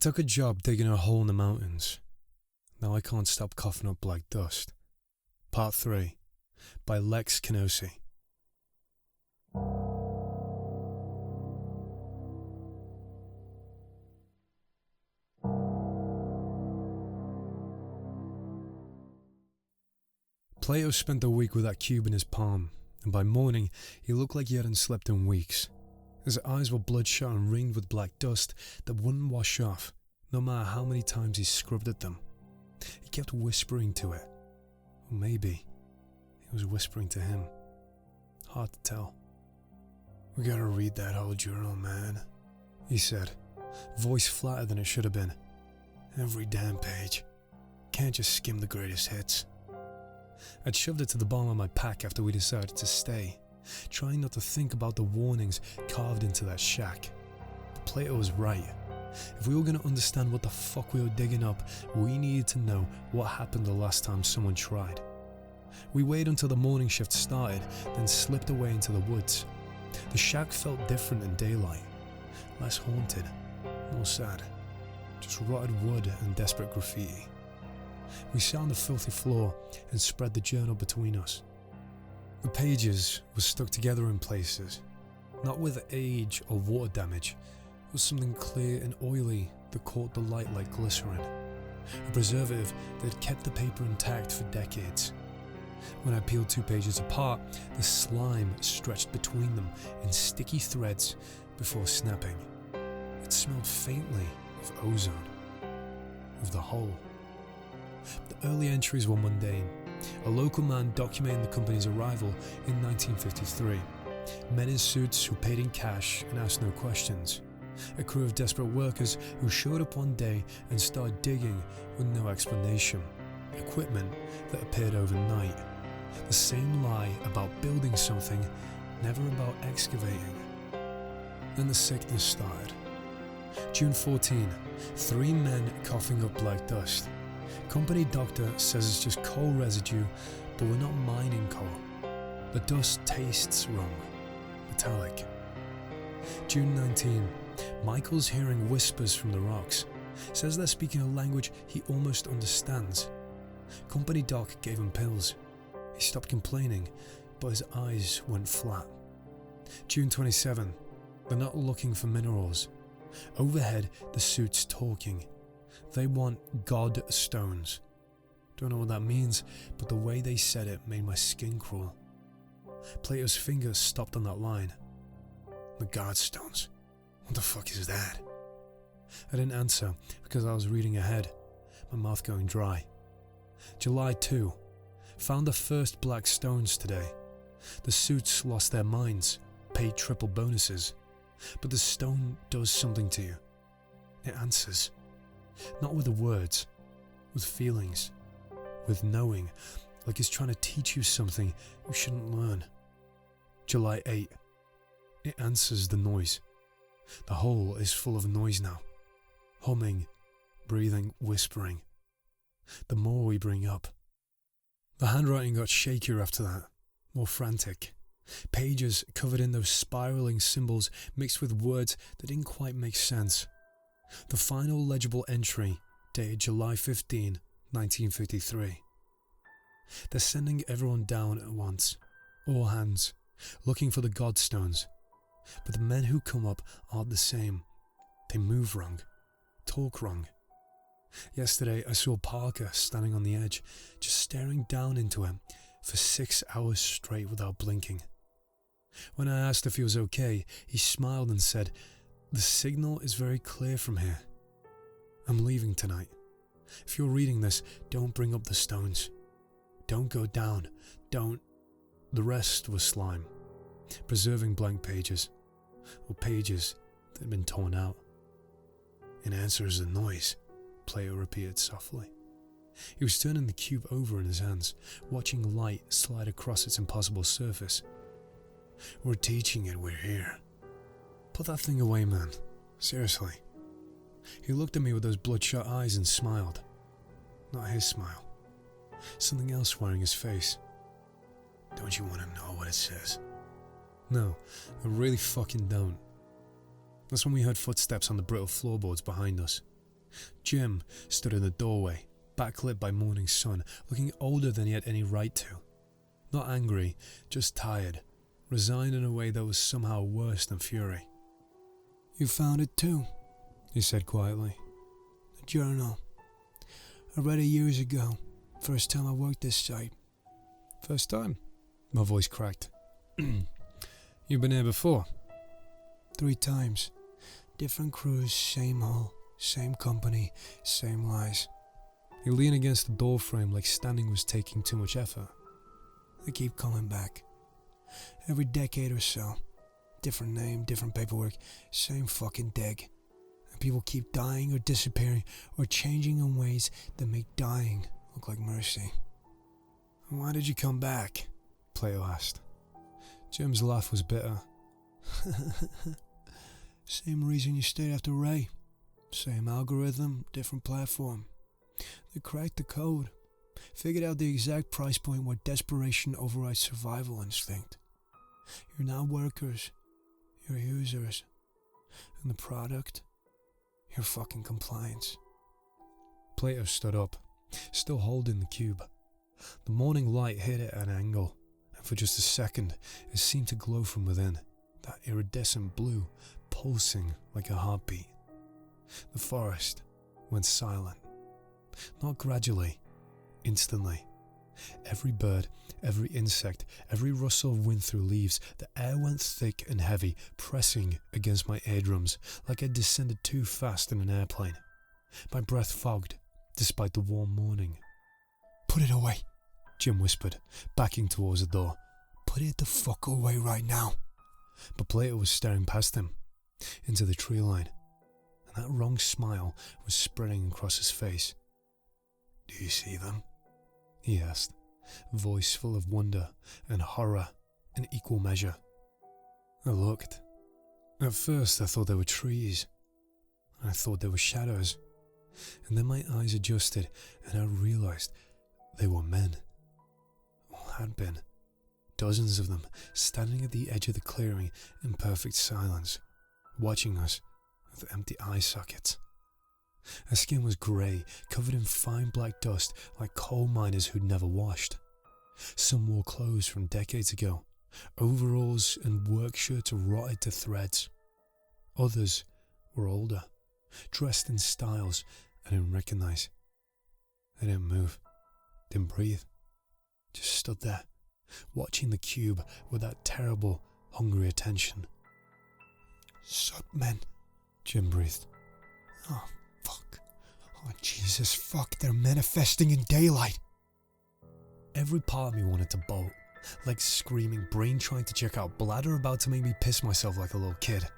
took a job digging a hole in the mountains. Now I can't stop coughing up black dust. Part 3 by Lex Kenosi. Plato spent the week with that cube in his palm, and by morning he looked like he hadn't slept in weeks. His eyes were bloodshot and ringed with black dust that wouldn't wash off, no matter how many times he scrubbed at them. He kept whispering to it. Or maybe it was whispering to him. Hard to tell. "We gotta read that whole journal, man," he said, voice flatter than it should have been. "Every damn page. Can't just skim the greatest hits." I'd shoved it to the bottom of my pack after we decided to stay, trying not to think about the warnings carved into that shack. But Plato was right. If we were going to understand what the fuck we were digging up, we needed to know what happened the last time someone tried. We waited until the morning shift started, then slipped away into the woods. The shack felt different in daylight. Less haunted, more sad. Just rotted wood and desperate graffiti. We sat on the filthy floor and spread the journal between us. The pages were stuck together in places, not with age or water damage. It was something clear and oily that caught the light like glycerin, a preservative that had kept the paper intact for decades. When I peeled 2 pages apart, the slime stretched between them in sticky threads before snapping. It smelled faintly of ozone, of the hole. The early entries were mundane. A local man documenting the company's arrival in 1953. Men in suits who paid in cash and asked no questions. A crew of desperate workers who showed up one day and started digging with no explanation. Equipment that appeared overnight. The same lie about building something, never about excavating. Then the sickness started. June 14, 3 men coughing up black dust. Company doctor says it's just coal residue, but we're not mining coal. The dust tastes wrong, metallic. June 19, Michael's hearing whispers from the rocks. Says they're speaking a language he almost understands. Company doc gave him pills. He stopped complaining, but his eyes went flat. June 27, they're not looking for minerals. Overhead, the suit's talking. They want God stones. Don't know what that means, but the way they said it made my skin crawl. Plato's fingers stopped on that line. The God stones. What the fuck is that? I didn't answer because I was reading ahead, my mouth going dry. July 2. Found the first black stones today. The suits lost their minds, paid triple bonuses. But the stone does something to you. It answers. Not with the words, with feelings, with knowing, like it's trying to teach you something you shouldn't learn. July 8. It answers the noise. The hole is full of noise now. Humming, breathing, whispering. The more we bring up. The handwriting got shakier after that, more frantic. Pages covered in those spiraling symbols mixed with words that didn't quite make sense. The final legible entry, dated July 15, 1953. They're sending everyone down at once, all hands, looking for the Godstones. But the men who come up aren't the same. They move wrong, talk wrong. Yesterday I saw Parker standing on the edge, just staring down into him for 6 hours straight without blinking. When I asked if he was okay, he smiled and said, "The signal is very clear from here. I'm leaving tonight. If you're reading this, don't bring up the stones. Don't go down. Don't." The rest was slime, preserving blank pages, or pages that had been torn out. "It answers the noise," Plato repeated softly. He was turning the cube over in his hands, watching light slide across its impossible surface. "We're teaching it we're here. Put that thing away, man. Seriously." He looked at me with those bloodshot eyes and smiled. Not his smile. Something else wearing his face. "Don't you want to know what it says?" "No, I really fucking don't." That's when we heard footsteps on the brittle floorboards behind us. Jim stood in the doorway, backlit by morning sun, looking older than he had any right to. Not angry, just tired, resigned in a way that was somehow worse than fury. "You found it too," he said quietly. "The journal. I read it years ago, first time I worked this site." "First time?" My voice cracked. "You've been here before?" 3 times. Different crews, same hull, same company, same lies." He leaned against the door frame like standing was taking too much effort. "They keep coming back. Every decade or so. Different name, different paperwork, same fucking dig. And people keep dying or disappearing or changing in ways that make dying look like mercy." "Why did you come back?" Plato asked. Jim's laugh was bitter. "Same reason you stayed after Ray. Same algorithm, different platform. They cracked the code. Figured out the exact price point where desperation overrides survival instinct. You're not workers, you're users. And the product? Your fucking compliance." Plato stood up, still holding the cube. The morning light hit it at an angle, and for just a second it seemed to glow from within, that iridescent blue pulsing like a heartbeat. The forest went silent. Not gradually, instantly. Every bird, every insect, every rustle of wind through leaves, the air went thick and heavy, pressing against my eardrums like I descended too fast in an airplane. My breath fogged, despite the warm morning. "Put it away," Jim whispered, backing towards the door. "Put it the fuck away right now." But Plato was staring past him, into the tree line, and that wrong smile was spreading across his face. "Do you see them?" he asked, voice full of wonder and horror in equal measure. I looked. At first I thought they were trees. I thought they were shadows. And then my eyes adjusted and I realized they were men. Or had been. Dozens of them standing at the edge of the clearing in perfect silence, watching us with empty eye sockets. Her skin was grey, covered in fine black dust like coal miners who'd never washed. Some wore clothes from decades ago, overalls and work shirts rotted to threads. Others were older, dressed in styles I didn't recognize. They didn't move, didn't breathe, just stood there, watching the cube with that terrible, hungry attention. "Suck men," Jim breathed. "Oh, fuck. Oh, Jesus, fuck. They're manifesting in daylight." Every part of me wanted to bolt, legs screaming, brain trying to check out, bladder about to make me piss myself like a little kid.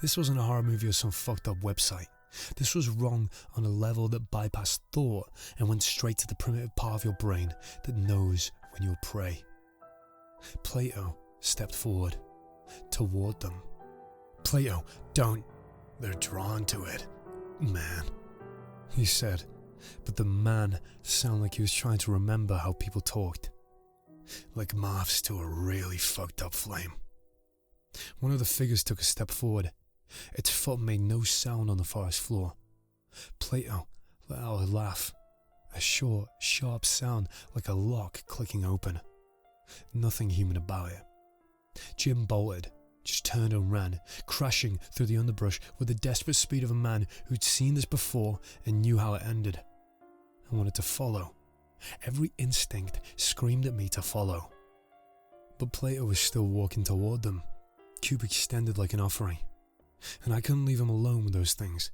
This wasn't a horror movie or some fucked up website. This was wrong on a level that bypassed thought and went straight to the primitive part of your brain that knows when you're prey. Plato stepped forward, toward them. "Plato, don't." "They're drawn to it, man," he said, but the man sounded like he was trying to remember how people talked. "Like moths to a really fucked up flame." One of the figures took a step forward. Its foot made no sound on the forest floor. Plato let out a laugh, a short, sharp sound like a lock clicking open. Nothing human about it. Jim bolted, just turned and ran, crashing through the underbrush with the desperate speed of a man who'd seen this before and knew how it ended. I wanted to follow. Every instinct screamed at me to follow. But Plato was still walking toward them, cube extended like an offering. And I couldn't leave him alone with those things.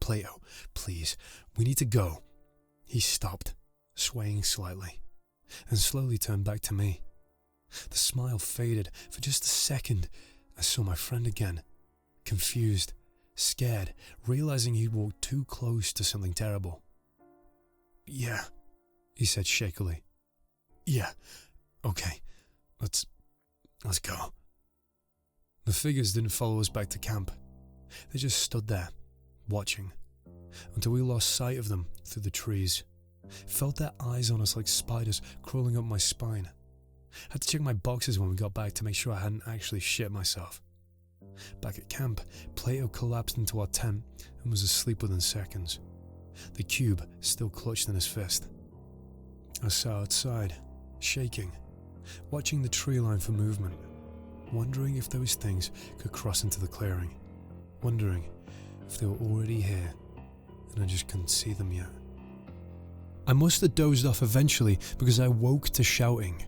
"Plato, please, we need to go." He stopped, swaying slightly, and slowly turned back to me. The smile faded. For just a second, I saw my friend again, confused, scared, realizing he'd walked too close to something terrible. "Yeah," he said shakily. "Yeah, okay, let's go." The figures didn't follow us back to camp. They just stood there, watching, until we lost sight of them through the trees. Felt their eyes on us like spiders crawling up my spine. Had to check my boxes when we got back to make sure I hadn't actually shit myself. Back at camp, Plato collapsed into our tent and was asleep within seconds, the cube still clutched in his fist. I sat outside, shaking, watching the tree line for movement, wondering if those things could cross into the clearing, wondering if they were already here and I just couldn't see them yet. I must have dozed off eventually because I woke to shouting.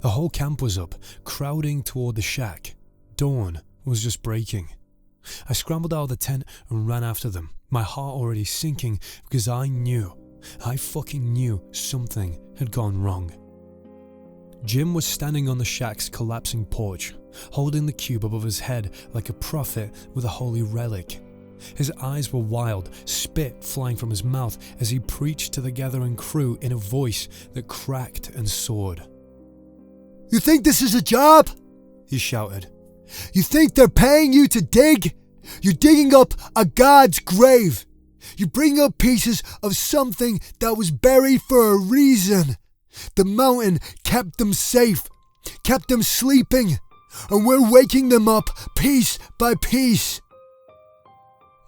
The whole camp was up, crowding toward the shack. Dawn was just breaking. I scrambled out of the tent and ran after them, my heart already sinking because I fucking knew something had gone wrong. Jim was standing on the shack's collapsing porch, holding the cube above his head like a prophet with a holy relic. His eyes were wild, spit flying from his mouth as he preached to the gathering crew in a voice that cracked and soared. "You think this is a job?" he shouted. "You think they're paying you to dig? You're digging up a god's grave. You bring up pieces of something that was buried for a reason. The mountain kept them safe, kept them sleeping, and we're waking them up piece by piece."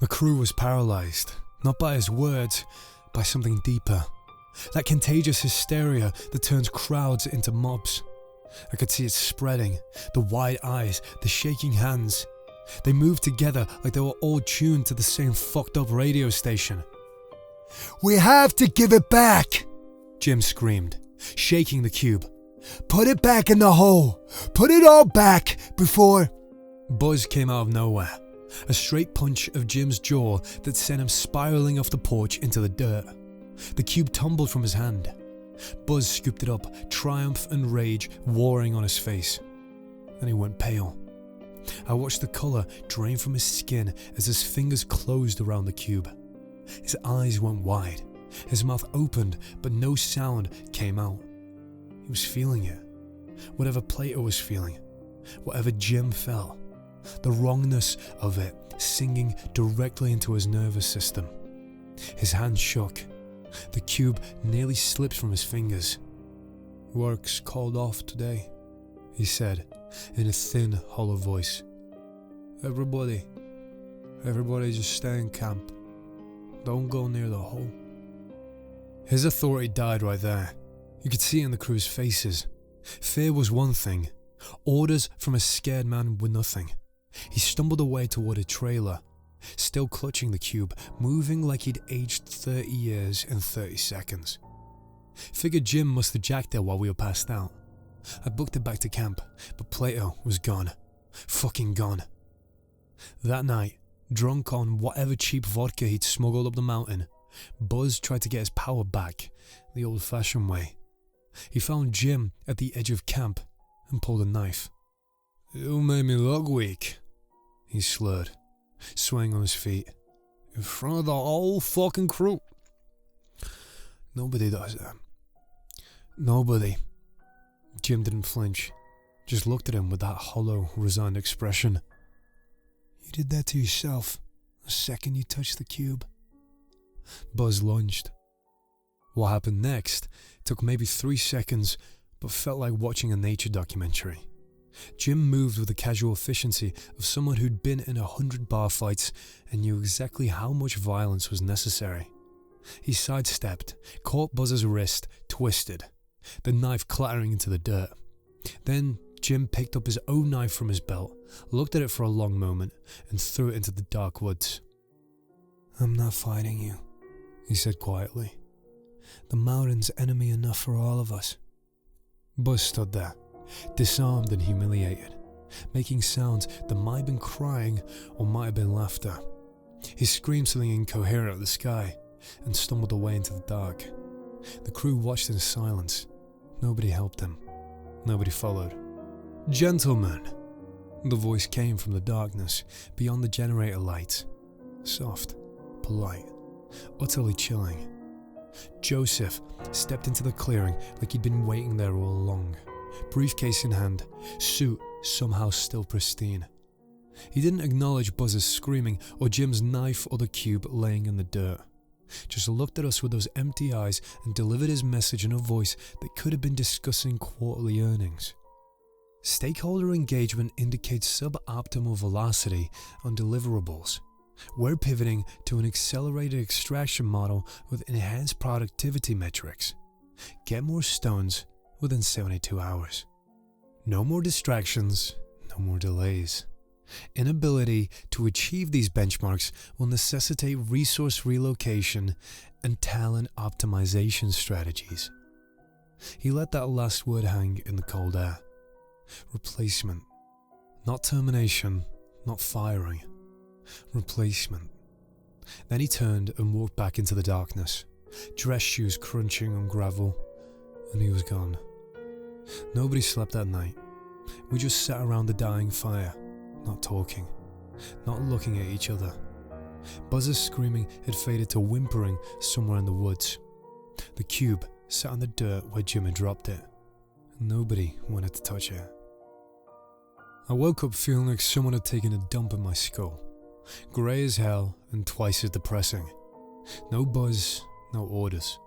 The crew was paralyzed, not by his words, by something deeper. That contagious hysteria that turns crowds into mobs. I could see it spreading, the wide eyes, the shaking hands. They moved together like they were all tuned to the same fucked up radio station. "We have to give it back," Jim screamed, shaking the cube. "Put it back in the hole. Put it all back before..." Buzz came out of nowhere. A straight punch of Jim's jaw that sent him spiraling off the porch into the dirt. The cube tumbled from his hand. Buzz scooped it up, triumph and rage warring on his face. Then he went pale. I watched the colour drain from his skin as his fingers closed around the cube. His eyes went wide. His mouth opened, but no sound came out. He was feeling it. Whatever Plato was feeling. Whatever Jim felt. The wrongness of it singing directly into his nervous system. His hand shook. The cube nearly slipped from his fingers. "Work's called off today," he said in a thin, hollow voice. Everybody just stay in camp. Don't go near the hole." His authority died right there. You could see it in the crew's faces. Fear was one thing. Orders from a scared man were nothing. He stumbled away toward a trailer, still clutching the cube, moving like he'd aged 30 years in 30 seconds. Figured Jim must have jacked it while we were passed out. I booked it back to camp, but Plato was gone. Fucking gone. That night, drunk on whatever cheap vodka he'd smuggled up the mountain, Buzz tried to get his power back the old-fashioned way. He found Jim at the edge of camp and pulled a knife. "You made me look weak," he slurred, swaying on his feet, "in front of the whole fucking crew." "Nobody does that. Nobody." Jim didn't flinch, just looked at him with that hollow, resigned expression. "You did that to yourself the second you touched the cube." Buzz lunged. What happened next took maybe 3 seconds, but felt like watching a nature documentary. Jim moved with the casual efficiency of someone who'd been in 100 bar fights and knew exactly how much violence was necessary. He sidestepped, caught Buzz's wrist, twisted, the knife clattering into the dirt. Then Jim picked up his own knife from his belt, looked at it for a long moment, and threw it into the dark woods. "I'm not fighting you," he said quietly. "The mountain's enemy enough for all of us." Buzz stood there, disarmed and humiliated, making sounds that might have been crying or might have been laughter. He screamed something incoherent at the sky and stumbled away into the dark. The crew watched in silence. Nobody helped him. Nobody followed. "Gentlemen," the voice came from the darkness beyond the generator lights. Soft, polite, utterly chilling. Joseph stepped into the clearing like he'd been waiting there all along, briefcase in hand, suit somehow still pristine. He didn't acknowledge Buzz's screaming or Jim's knife or the cube laying in the dirt. Just looked at us with those empty eyes and delivered his message in a voice that could have been discussing quarterly earnings. Stakeholder engagement indicates suboptimal velocity on deliverables. We're pivoting to an accelerated extraction model with enhanced productivity metrics. Get more stones within 72 hours. No more distractions, no more delays. Inability to achieve these benchmarks will necessitate resource relocation and talent optimization strategies. He let that last word hang in the cold air. Replacement. Not termination, not firing. Replacement. Then he turned and walked back into the darkness, dress shoes crunching on gravel, and he was gone. Nobody slept that night. We just sat around the dying fire, not talking, not looking at each other. Buzz's screaming had faded to whimpering somewhere in the woods. The cube sat on the dirt where Jim had dropped it. Nobody wanted to touch it. I woke up feeling like someone had taken a dump in my skull. Grey as hell and twice as depressing. No buzz, no orders.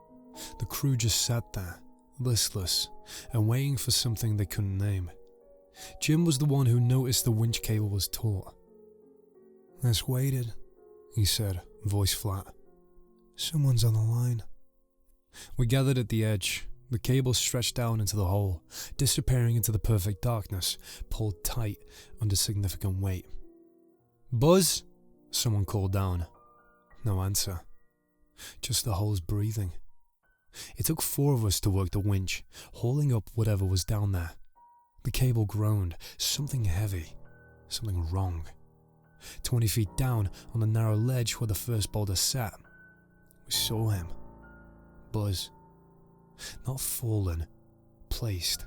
The crew just sat there, listless, and waiting for something they couldn't name. Jim was the one who noticed the winch cable was taut. "Let's wait it," he said, voice flat. "Someone's on the line." We gathered at the edge. The cable stretched down into the hole, disappearing into the perfect darkness, pulled tight under significant weight. "Buzz?" someone called down. No answer. Just the hole's breathing. It took 4 of us to work the winch, hauling up whatever was down there. The cable groaned. Something heavy. Something wrong. 20 feet down, on the narrow ledge where the first boulder sat, we saw him. Buzz. Not fallen, placed,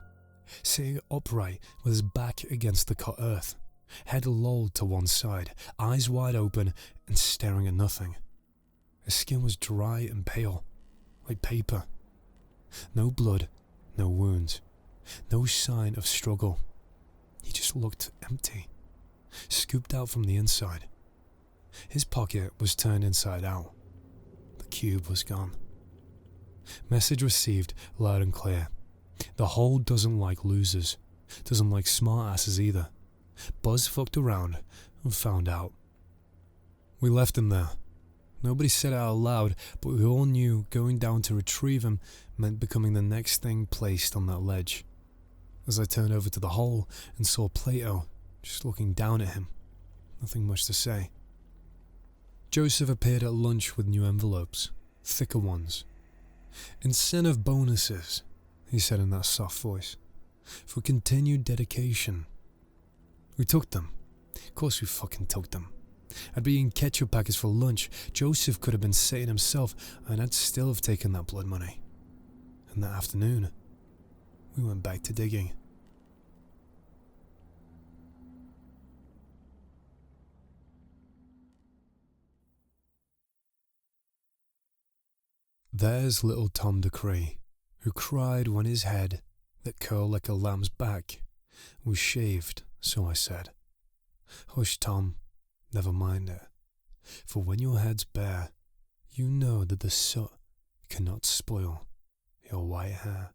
sitting upright with his back against the cut earth, head lolled to one side, eyes wide open and staring at nothing. His skin was dry and pale, like paper. No blood, no wounds, no sign of struggle. He just looked empty, scooped out from the inside. His pocket was turned inside out. The cube was gone. Message received loud and clear. The hole doesn't like losers, doesn't like smart asses either. Buzz fucked around and found out. We left him there. Nobody said it out loud, but we all knew going down to retrieve him meant becoming the next thing placed on that ledge. As I turned over to the hole and saw Plato just looking down at him, nothing much to say. Joseph appeared at lunch with new envelopes, thicker ones. "Incentive bonuses," he said in that soft voice, "for continued dedication." We took them. Of course we fucking took them. I'd be eating ketchup packets for lunch. Joseph could have been sitting himself, and I'd still have taken that blood money. And that afternoon, we went back to digging. There's little Tom Decree, who cried when his head, that curled like a lamb's back, was shaved, so I said. "Hush, Tom, never mind it, for when your head's bare, you know that the soot cannot spoil your white hair."